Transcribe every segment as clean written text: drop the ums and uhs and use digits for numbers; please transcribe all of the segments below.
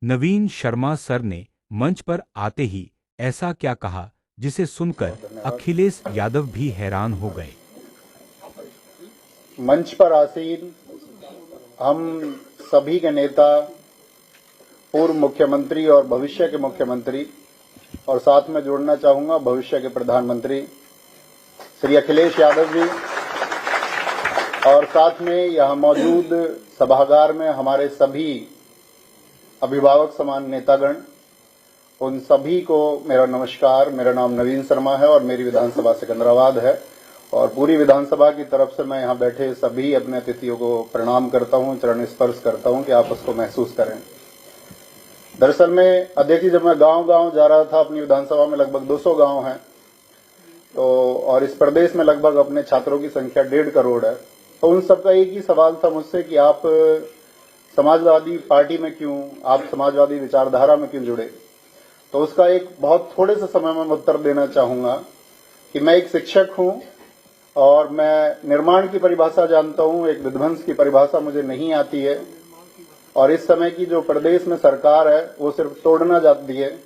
नवीन Sharma sir ने मंच पर आते ही ऐसा क्या कहा जिसे सुनकर अखिलेश यादव भी हैरान हो गए। मंच पर आसीन हम सभी के नेता, पूर्व मुख्यमंत्री और भविष्य के मुख्यमंत्री, और साथ में जोड़ना चाहूंगा भविष्य के प्रधानमंत्री श्री अखिलेश यादव जी, और साथ में यहां मौजूद सभागार में हमारे सभी अभिभावक समान नेतागण, उन सभी को मेरा नमस्कार। मेरा नाम नवीन शर्मा है और मेरी विधानसभा सिकंदराबाद है, और पूरी विधानसभा की तरफ से मैं यहां बैठे सभी अपने अतिथियों को प्रणाम करता हूं, चरण स्पर्श करता हूं कि आप उसको महसूस करें। दरअसल में अध्यक्ष जी, जब मैं गांव-गांव जा रहा था, अपनी विधानसभा में लगभग 200 गांव हैं, तो और इस प्रदेश में लगभग अपने छात्रों की संख्या 1.5 करोड़ है, तो उन सबका एक ही सवाल था मुझसे कि आप समाजवादी पार्टी में क्यों, आप समाजवादी विचारधारा में क्यों जुड़े। तो उसका एक बहुत थोड़े से समय में उत्तर देना चाहूंगा कि मैं एक शिक्षक हूं और मैं निर्माण की परिभाषा जानता हूं, एक विध्वंस की परिभाषा मुझे नहीं आती है। और इस समय की जो प्रदेश में सरकार है वो सिर्फ तोड़ना चाहती है,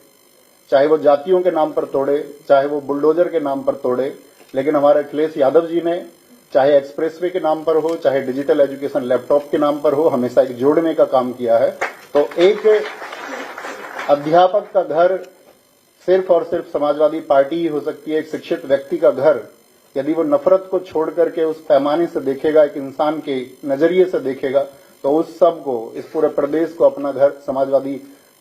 चाहे वो जातियों के नाम पर तोड़े, चाहे वो बुलडोजर के नाम पर तोड़े। लेकिन हमारे अखिलेश यादव जी ने, चाहे एक्सप्रेसवे के नाम पर हो, चाहे डिजिटल एजुकेशन लैपटॉप के नाम पर हो, हमेशा एक जोड़ने का काम किया है। तो एक अध्यापक का घर सिर्फ और सिर्फ समाजवादी पार्टी ही हो सकती है। एक शिक्षित व्यक्ति का घर यदि वो नफरत को छोड़ करके उस पैमाने से देखेगा, एक इंसान के नजरिए से देखेगा, तो उस सब को, इस पूरे प्रदेश को अपना घर समाजवादी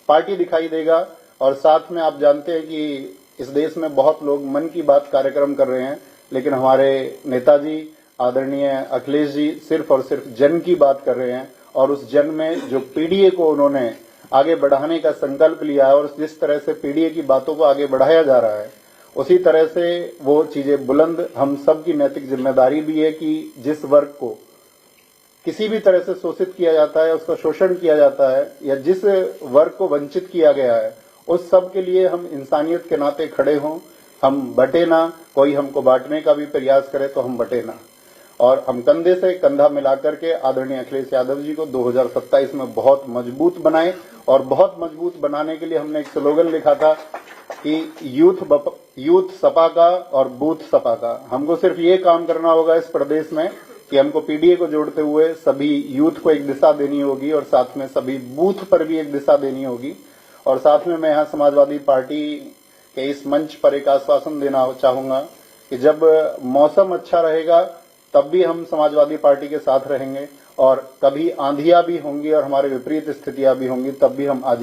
पार्टी दिखाई देगा। और साथ में आप जानते हैं कि इस देश में बहुत लोग मन की बात कार्यक्रम कर रहे हैं, लेकिन हमारे नेताजी आदरणीय अखिलेश जी सिर्फ और सिर्फ जन की बात कर रहे हैं। और उस जन में जो पीडीए को उन्होंने आगे बढ़ाने का संकल्प लिया है, और जिस तरह से पीडीए की बातों को आगे बढ़ाया जा रहा है, उसी तरह से वो चीजें बुलंद, हम सब की नैतिक जिम्मेदारी भी है कि जिस वर्ग को किसी भी तरह से शोषित किया जाता है, उसका शोषण किया जाता है, या जिस वर्ग को वंचित किया गया है, उस सब के लिए हम इंसानियत के नाते खड़े हों। हम बटे ना, कोई हमको बांटने का भी प्रयास करे तो हम बटे ना, और हम कंधे से कंधा मिलाकर के आदरणीय अखिलेश यादव जी को 2027 में बहुत मजबूत बनाएं। और बहुत मजबूत बनाने के लिए हमने एक स्लोगन लिखा था कि यूथ सपा का और बूथ सपा का। हमको सिर्फ ये काम करना होगा इस प्रदेश में कि हमको पीडीए को जोड़ते हुए सभी यूथ को एक दिशा देनी होगी, और साथ में सभी बूथ पर भी एक दिशा देनी होगी। और साथ में मैं यहाँ समाजवादी पार्टी के इस मंच पर एक आश्वासन देना चाहूंगा कि जब मौसम अच्छा रहेगा तब भी हम समाजवादी पार्टी के साथ रहेंगे, और कभी आंधियां भी होंगी और हमारे विपरीत स्थितियां भी होंगी, तब भी हम आज